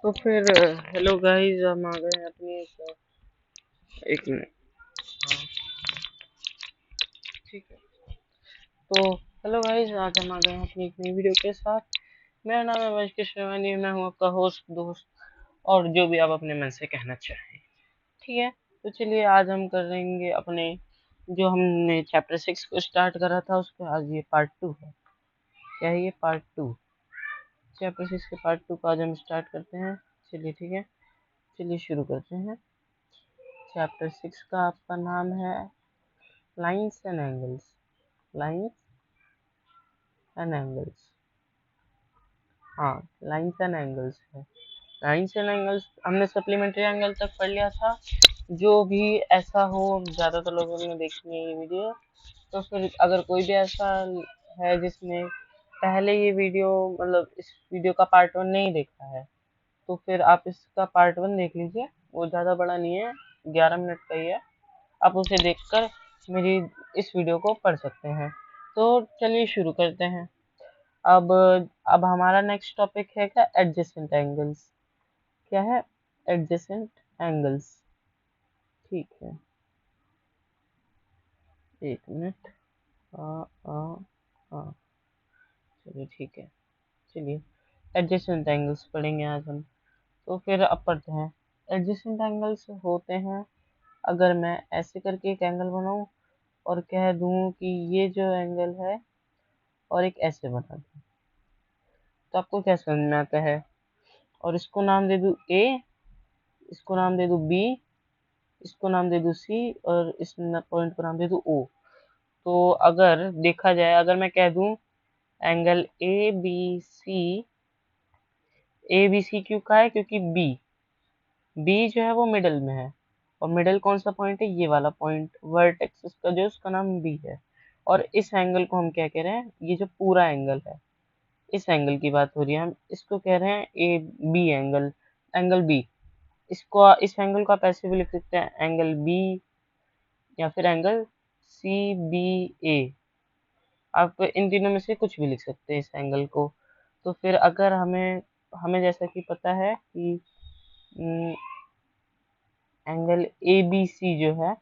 तो फिर hello guys, हम आ गए हैं अपनी एक मिनट। हाँ, ठीक है। तो हेलो गाइस, आज हम आ गए हैं अपनी एक नई वीडियो के साथ। मेरा नाम है वंश कृष्णवानी, मैं हूँ आपका होस्ट, दोस्त और जो भी आप अपने मन से कहना चाहें। ठीक है। तो चलिए, आज हम करेंगे अपने जो हमने चैप्टर 6 को स्टार्ट करा था उसका आज ये पार्ट 2 है। क्या है ये? पार्ट 2। चैप्टर 6 के पार्ट 2 का आज हम स्टार्ट करते हैं। चलिए ठीक है, चलिए शुरू करते हैं। चैप्टर 6 का आपका नाम है lines and angles. Lines and angles. हाँ, लाइन्स एंड एंगल्स है। लाइन्स एंड एंगल्स हमने सप्लीमेंट्री एंगल तक पढ़ लिया था। जो भी ऐसा हो, ज़्यादातर लोगों ने देखी है ये वीडियो, तो फिर अगर कोई भी ऐसा है जिसने पहले ये वीडियो मतलब इस वीडियो का पार्ट 1 नहीं देखा है, तो फिर आप इसका पार्ट 1 देख लीजिए। वो ज़्यादा बड़ा नहीं है, 11 मिनट का ही है। आप उसे देखकर मेरी इस वीडियो को पढ़ सकते हैं। तो चलिए शुरू करते हैं। अब अब हमारा नेक्स्ट टॉपिक है क्या? Adjacent angles. क्या है? Adjacent angles. ठीक है, एक मिनट। आ आ आ चलिए ठीक है। चलिए एडजेसेंट एंगल्स पढ़ेंगे आज हम। तो फिर अब पढ़ते हैं। एडजेसेंट एंगल्स होते हैं, अगर मैं ऐसे करके एक एंगल बनाऊं और कह दूं कि ये जो एंगल है, और एक ऐसे बना दूं, तो आपको क्या समझ में आता है? और इसको नाम दे दूं ए, इसको नाम दे दूं बी, इसको नाम दे दूं सी, और इस पॉइंट को नाम दे दूं ओ। तो अगर देखा जाए, अगर मैं कह दूं एंगल ए बी सी क्यों का है? क्योंकि बी जो है वो मिडल में है, और मिडल कौन सा पॉइंट है? ये वाला पॉइंट, वर्टेक्स इसका जो उसका नाम बी है। और इस एंगल को हम क्या कह रहे हैं? ये जो पूरा एंगल है, इस एंगल की बात हो रही है, हम इसको कह रहे हैं A B angle, angle B. इसको, इस एंगल को आप ऐसे भी लिख सकते हैं, एंगल बी, या फिर एंगल सी बी ए। आप इन तीनों में से कुछ भी लिख सकते हैं इस एंगल को। तो फिर अगर हमें हमें जैसा कि पता है कि एंगल ए बी सी जो है,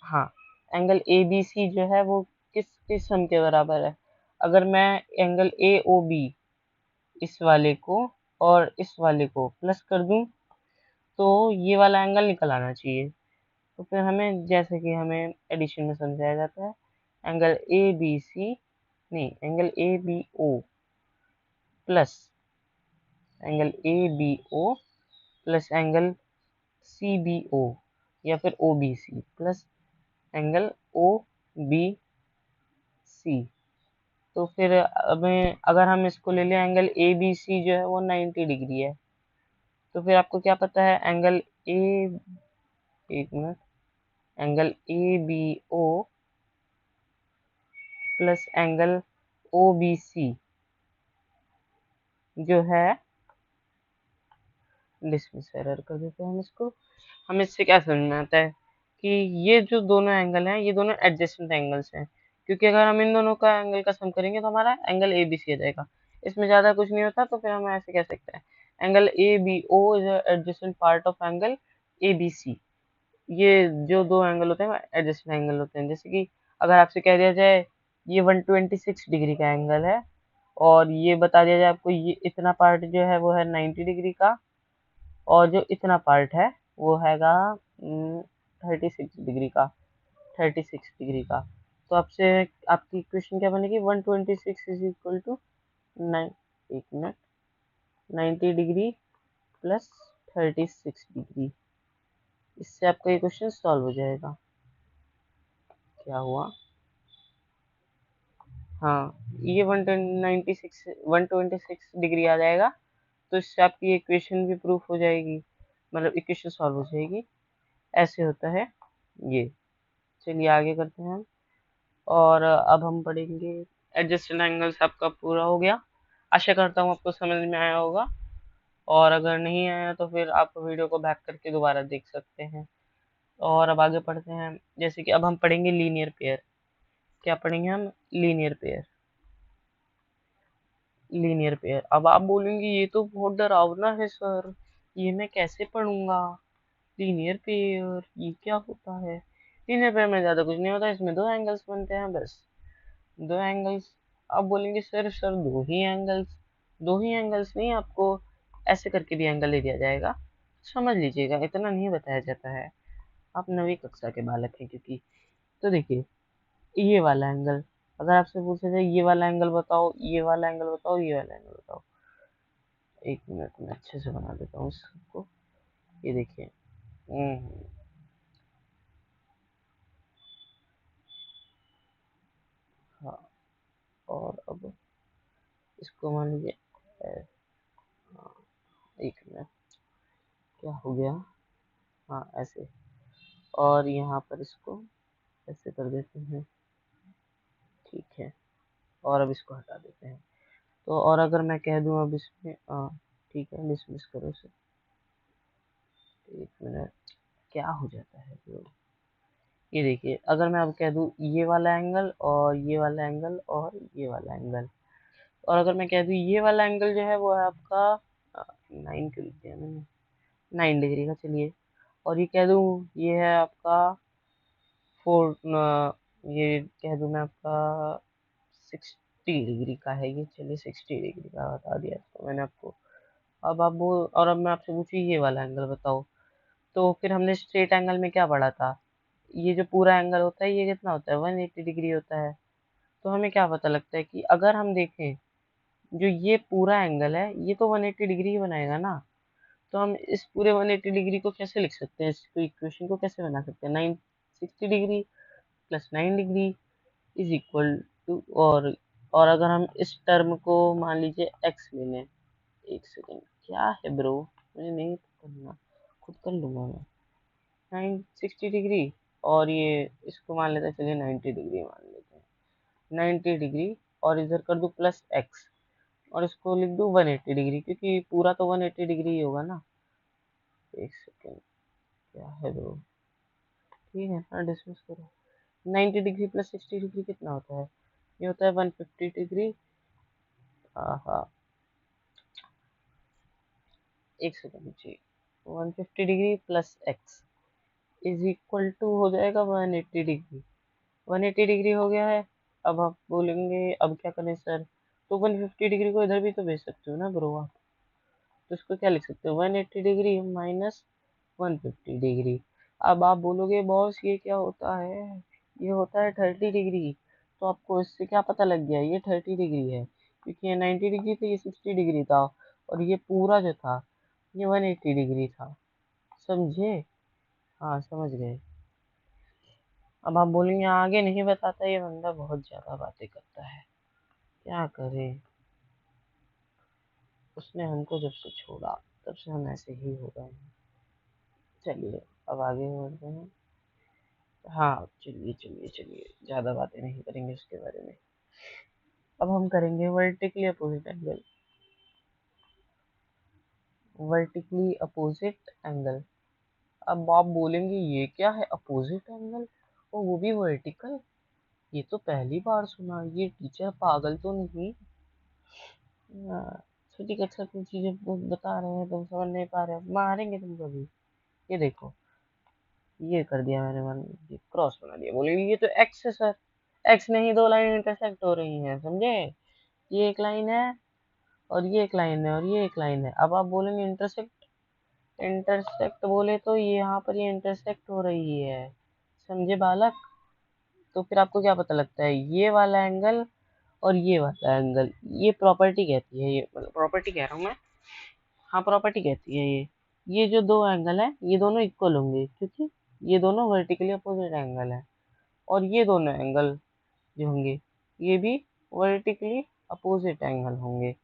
हाँ, एंगल ए बी सी जो है वो किस सम के बराबर है? अगर मैं एंगल ए ओ बी, इस वाले को और इस वाले को प्लस कर दूं, तो ये वाला एंगल निकल आना चाहिए। तो फिर हमें, जैसे कि हमें एडिशन में समझाया जाता है, एंगल ए बी सी, नहीं, angle A B O plus angle A B O plus angle C B O, या फिर O B C plus angle O B C. तो फिर हमें, अगर हम इसको ले लें, एंगल ए बी सी जो है वो 90 डिग्री है। तो फिर आपको क्या पता है? एंगल ए, एक minute, angle A B O plus angle O B C जो है, डिसमिस एरर कर देते हैं हम इसको। हमें इससे क्या समझ में आता है कि ये जो दोनों एंगल हैं, ये दोनों एडजेसेंट एंगल्स हैं, क्योंकि अगर हम इन दोनों का एंगल का सम करेंगे तो हमारा एंगल ए बी सी आ जाएगा। इसमें ज़्यादा कुछ नहीं होता, तो फिर हम ऐसे कह सकते हैं, angle A B O is adjacent part of angle A B C. ये जो दो एंगल होते हैं एडजेसेंट एंगल होते हैं। जैसे कि अगर आपसे कह दिया जाए ये 126 डिग्री का एंगल है, और ये बता दिया जाए आपको ये इतना पार्ट जो है वो है 90 डिग्री का, और जो इतना पार्ट है वो हैगा 36 डिग्री का, 36 डिग्री का। तो आपसे आपकी क्वेश्चन क्या बनेगी? 126 इज इक्वल टू 9, एक मिनट, 90 डिग्री प्लस 36 डिग्री। इससे आपका ये क्वेश्चन सॉल्व हो जाएगा। क्या हुआ? हाँ, ये 126 डिग्री आ जाएगा। तो इससे आपकी इक्वेशन भी प्रूफ हो जाएगी, मतलब इक्वेशन सॉल्व हो जाएगी। ऐसे होता है ये। चलिए आगे करते हैं हम। और अब हम पढ़ेंगे एडजस्टेड एंगल्स। आपका पूरा हो गया। आशा करता हूँ आपको समझ में आया होगा, और अगर नहीं आया तो फिर आप वीडियो को बैक करके दोबारा देख सकते हैं। और अब आगे पढ़ते हैं। जैसे कि अब हम पढ़ेंगे लीनियर पेयर। क्या पढ़ेंगे हम? Linear pair. Linear pair. अब आप बोलेंगे ये तो बहुत डरावना है सर, ये मैं कैसे पढ़ूंगा, लीनियर पेयर ये क्या होता है। लीनियर पेयर में ज़्यादा कुछ नहीं होता, इसमें दो एंगल्स बनते हैं बस, दो एंगल्स। आप बोलेंगे सर दो ही एंगल्स, दो ही एंगल्स नहीं, आपको ऐसे करके भी एंगल दे दिया जाएगा, समझ लीजिएगा, इतना नहीं बताया जाता है, आप नवीं कक्षा के बालक हैं क्योंकि। तो देखिए ये वाला एंगल, अगर आपसे पूछा जाए ये वाला एंगल बताओ, ये वाला एंगल बताओ, ये वाला एंगल बताओ, एक मिनट में अच्छे से बना देता हूँ इसको। ये देखिए, हाँ, और अब इसको मान लीजिए, हाँ, एक मिनट, क्या हो गया, हाँ ऐसे, और यहाँ पर इसको ऐसे कर देते हैं, ठीक है, और अब इसको हटा देते हैं। तो और अगर मैं कह दूँ अब इसमें, ठीक है डिसमिस करो इसे, एक मिनट, क्या हो जाता है जो, ये देखिए अगर मैं अब कह दूँ ये वाला एंगल और ये वाला एंगल और ये वाला एंगल, और अगर मैं कह दूँ ये वाला एंगल जो है वो है आपका 9 क्यों लिख दिया मैंने, 9 डिग्री का, चलिए, और ये कह दूँ ये है आपका 4, ये कह दूँ मैं आपका 60 डिग्री का है ये, चलिए 60 डिग्री का बता दिया तो मैंने आपको। अब आप वो, और अब मैं आपसे पूछूँ ये वाला एंगल बताओ, तो फिर हमने स्ट्रेट एंगल में क्या पढ़ा था, ये जो पूरा एंगल होता है ये कितना होता है, 180 डिग्री होता है। तो हमें क्या पता लगता है कि अगर हम देखें जो ये पूरा एंगल है ये तो 180 डिग्री ही बनाएगा ना, तो हम इस पूरे 180 डिग्री को कैसे लिख सकते हैं, इसको इक्वेशन को कैसे बना सकते हैं, 960 degree plus 9 degree is equal to, और अगर हम इस टर्म को मान लीजिए x ले लें, एक सेकेंड, क्या है ब्रो, मुझे नहीं करना, खुद कर लूंगा मैं, 960 डिग्री, और ये इसको मान लेते हैं, चलिए 90 डिग्री मान लेते हैं, 90 डिग्री, और इधर कर दूँ प्लस x, और इसको लिख दूँ 180 डिग्री, क्योंकि पूरा तो 180 डिग्री ही होगा ना, एक सेकेंड, क्या है ब्रो, ठीक है ना, डिस्मिस करो। 90 डिग्री प्लस 60 डिग्री कितना होता है, ये होता है 150 डिग्री, हाँ, एक सेकेंड जी, 150 degree plus X is equal to हो जाएगा 180 डिग्री, 180 डिग्री हो गया है। अब आप बोलेंगे अब क्या करें सर, तो 150 डिग्री को इधर भी तो भेज सकते हो ना ब्रो आप, तो इसको क्या लिख सकते हो, 180 डिग्री माइनस 150 डिग्री। अब आप बोलोगे बॉस ये क्या होता है, ये होता है 30 डिग्री, तो आपको इससे क्या पता लग गया ये 30 डिग्री है, क्योंकि ये 90 डिग्री था, ये 60 डिग्री था, और ये पूरा जो था ये 180 डिग्री था, समझे, हाँ समझ गए। अब आप बोलेंगे आगे नहीं बताता ये बंदा, बहुत ज्यादा बातें करता है, क्या करें, उसने हमको जब से छोड़ा तब से हम ऐसे ही हो गए हैं। चलिए अब आगे बढ़ते हैं, हाँ चलिए चलिए चलिए, ज़्यादा बातें नहीं करेंगे उसके बारे में। अब हम करेंगे vertically opposite angle, vertically opposite angle. अब आप बोलेंगे ये क्या है अपोजिट एंगल, और वो भी वर्टिकल, ये तो पहली बार सुना, ये टीचर पागल तो नहीं, हाँ, छोटी कक्षा की चीजें बता रहे हैं तुम समझ नहीं पा रहे हो, मारेंगे तुम कभी। ये देखो, ये कर दिया मैंने, मान लीजिए क्रॉस बना दिया, बोले ये तो एक्स है सर, एक्स नहीं, दो लाइन इंटरसेक्ट हो रही हैं, समझे, ये एक लाइन है और ये एक लाइन है और ये एक लाइन है। अब आप बोलेंगे इंटरसेक्ट, इंटरसेक्ट बोले तो ये यहाँ पर ये इंटरसेक्ट हो रही है, समझे बालक। तो फिर आपको क्या पता लगता है, ये वाला एंगल और ये वाला एंगल, ये प्रॉपर्टी कहती है, ये मतलब प्रॉपर्टी कह रहा हूँ मैं, हाँ प्रॉपर्टी कहती है ये जो दो एंगल है ये दोनों इक्वल होंगे, क्योंकि ये दोनों वर्टिकली अपोजिट एंगल है, और ये दोनों एंगल जो होंगे ये भी वर्टिकली अपोजिट एंगल होंगे।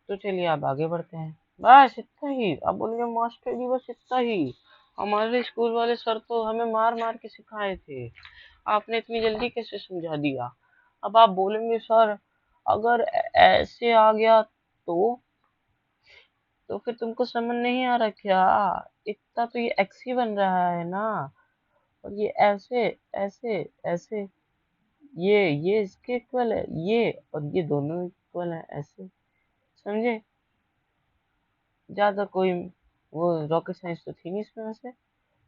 तो चलिए आप आगे बढ़ते हैं, बस इतना ही। अब बोलेंगे मास्टर जी बस इतना ही, हमारे स्कूल वाले सर तो हमें मार मार के सिखाए थे, आपने इतनी जल्दी कैसे समझा दिया। अब आप बोलेंगे सर अगर ऐसे आ गया तो फिर तुमको समझ नहीं आ रहा क्या, इतना तो ये एक्स ही बन रहा है ना, और ये ऐसे ऐसे ऐसे, ये इसके इक्वल है, ये और ये दोनों इक्वल है ऐसे, समझे? ज़्यादा कोई वो रॉकेट साइंस तो थी नहीं इसमें वैसे,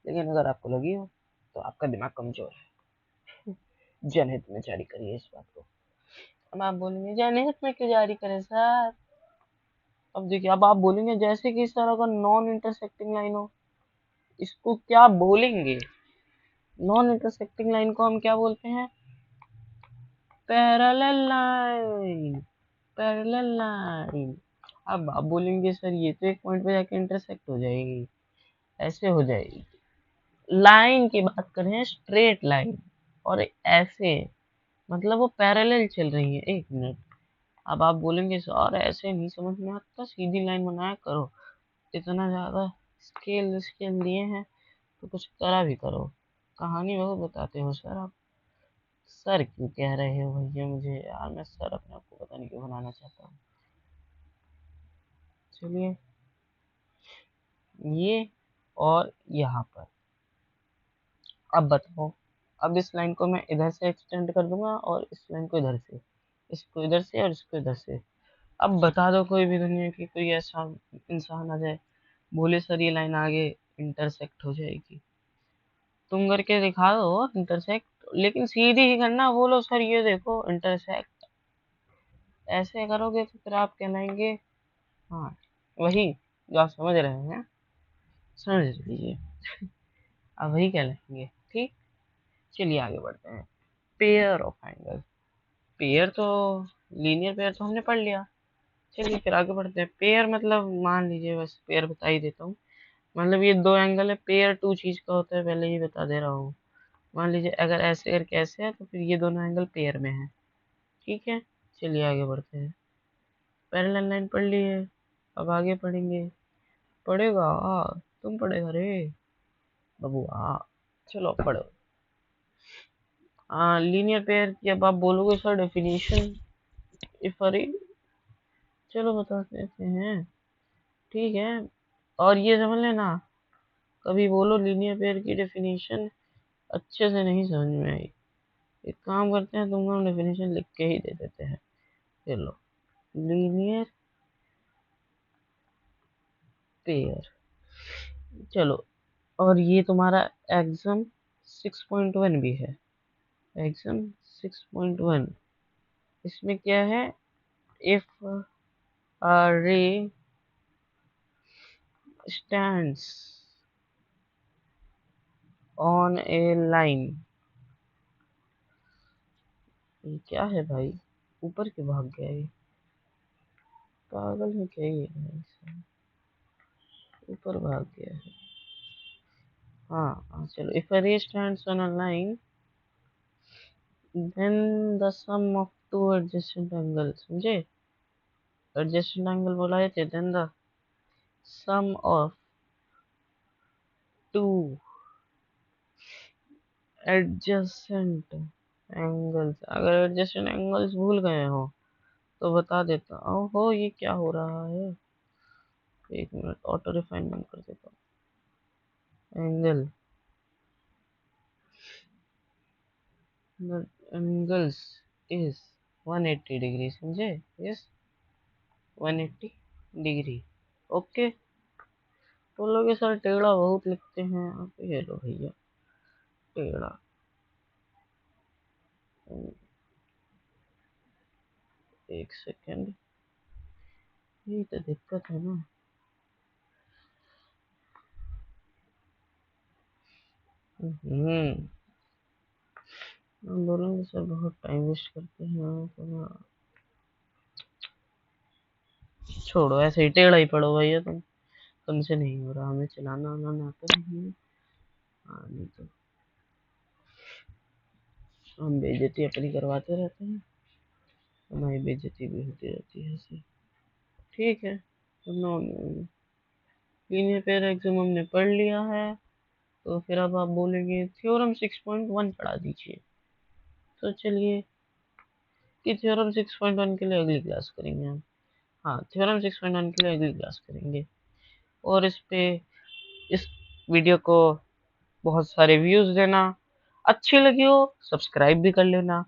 लेकिन अगर आपको लगी हो तो आपका दिमाग कमजोर है। जनहित में जारी करिए इस बात को। अब आप बोलेंगे जनहित में क्यों जारी करें सर? अब देखिए, अब आप बोलेंगे जैसे कि सर अगर नॉन इंटरसेक्टिंग लाइन हो, इसको क्या बोलेंगे? नॉन इंटरसेक्टिंग लाइन को हम क्या बोलते हैं? Parallel line. Parallel line. अब आप बोलेंगे सर ये तो एक पॉइंट पे जाके इंटरसेक्ट हो जाएगी, ऐसे हो जाएगी। लाइन की बात करें, स्ट्रेट लाइन, और ऐसे मतलब वो पैरेलल चल रही है। एक मिनट, अब आप बोलेंगे सर ऐसे नहीं समझ में आता, सीधी लाइन बनाया करो, इतना ज्यादा स्केल स्केल दिए हैं तो कुछ करा भी करो। कहानी बहुत बताते हो सर आप। सर क्यों कह रहे हो भैया मुझे यार, मैं सर अपने आप को पता नहीं क्यों बनाना चाहता हूँ। चलिए, ये और यहाँ पर अब बताओ। अब इस लाइन को मैं इधर से एक्सटेंड कर दूंगा और इस लाइन को इधर से, इसको इधर से और इसको इधर से। अब बता दो कोई भी दुनिया की कोई ऐसा इंसान आ जाए, बोले सर ये लाइन आगे इंटरसेक्ट हो जाएगी, तुम करके दिखा दो इंटरसेक्ट, लेकिन सीधी ही करना। बोलो सर ये देखो इंटरसेक्ट, ऐसे करोगे तो फिर आप कहलाएंगे, हाँ वही जो आप समझ रहे हैं, समझ लीजिए। अब वही कहलाएंगे। ठीक, चलिए आगे बढ़ते हैं। Pair of angle. पेयर तो लीनियर पेयर तो हमने पढ़ लिया। चलिए फिर आगे बढ़ते हैं। पेयर मतलब मान लीजिए, बस पेयर बता ही देता हूँ। मतलब ये दो एंगल है। पेयर टू चीज का होता है, पहले ही बता दे रहा हूँ। मान लीजिए अगर ऐसे करके ऐसे है तो फिर ये दोनों एंगल पेयर में है। ठीक है, चलिए आगे बढ़ते हैं। पैरेलल लाइन पढ़ ली है, अब आगे पढ़ेंगे। पढ़ेगा तुम पढ़ेगा रे बबुआ, चलो पढ़ो। लीनियर पेयर की अब आप बोलोगे सर डेफिनेशन इफ अरे, चलो बता देते हैं। ठीक है, और ये समझ लेना, कभी बोलो लीनियर पेयर की डेफिनेशन अच्छे से नहीं समझ में आई, एक काम करते हैं, तुमको हम डेफिनेशन लिख के ही दे देते हैं। चलो, लीनियर पेयर, चलो। और ये तुम्हारा एग्जाम 6.1 भी है। एग्जाम 6.1, इसमें क्या है? If a ray stands on A line, ये क्या है भाई, ऊपर के भाग गया ये, पागल में क्या ही है भाई, ऊपर भाग गया है। हाँ चलो, if a ray stands on a line then the sum of two adjacent angle, समझे? एडजेसेंट एंगल बोला है थे, then the sum of two adjacent angles. अगर एडजेसेंट एंगल्स भूल गए हो तो बता देता हूँ। हो ये क्या हो रहा है, एक मिनट ऑटो रिफाइनमेंट कर देता हूँ। एंगल, एंगल्स इज 180 डिग्री, समझे? Yes, 180 degree. ओके, तो लोग सर टेढ़ा बहुत लिखते हैं आप, ये लो भैया टेढ़ा। एक सेकेंड, ये तो दिक्कत है ना। हम बोलेंगे सर बहुत टाइम वेस्ट करते हैं तो छोड़ो, ऐसे ही टेढ़ा ही पढ़ो भैया तुम, तुमसे नहीं हो रहा, हमें चलाना वालाना आता नहीं है। हाँ नहीं तो हम बेइज्जती अपनी करवाते रहते हैं, हमारी बेइज्जती भी होती रहती है ऐसे। ठीक है, तो लीनियर पेयर एग्जाम हमने पढ़ लिया है, तो फिर अब आप बोलेंगे थ्योरम 6.1 पढ़ा दीजिए। तो चलिए कि थ्योरम 6.1 के लिए अगली क्लास करेंगे हम। हाँ, थ्योरम 6.1 के लिए अगली क्लास करेंगे। और इस पे, इस वीडियो को बहुत सारे व्यूज देना, अच्छी लगी हो सब्सक्राइब भी कर लेना,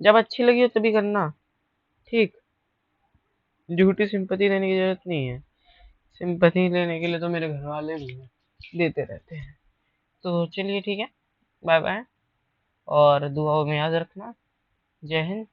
जब अच्छी लगी हो तभी करना। ठीक, झूठी सिंपैथी देने की ज़रूरत नहीं है। सिंपैथी लेने के लिए तो मेरे घर वाले भी हैं, देते रहते हैं। तो चलिए ठीक है, बाय बाय, और दुआओं में याद रखना। जय हिंद।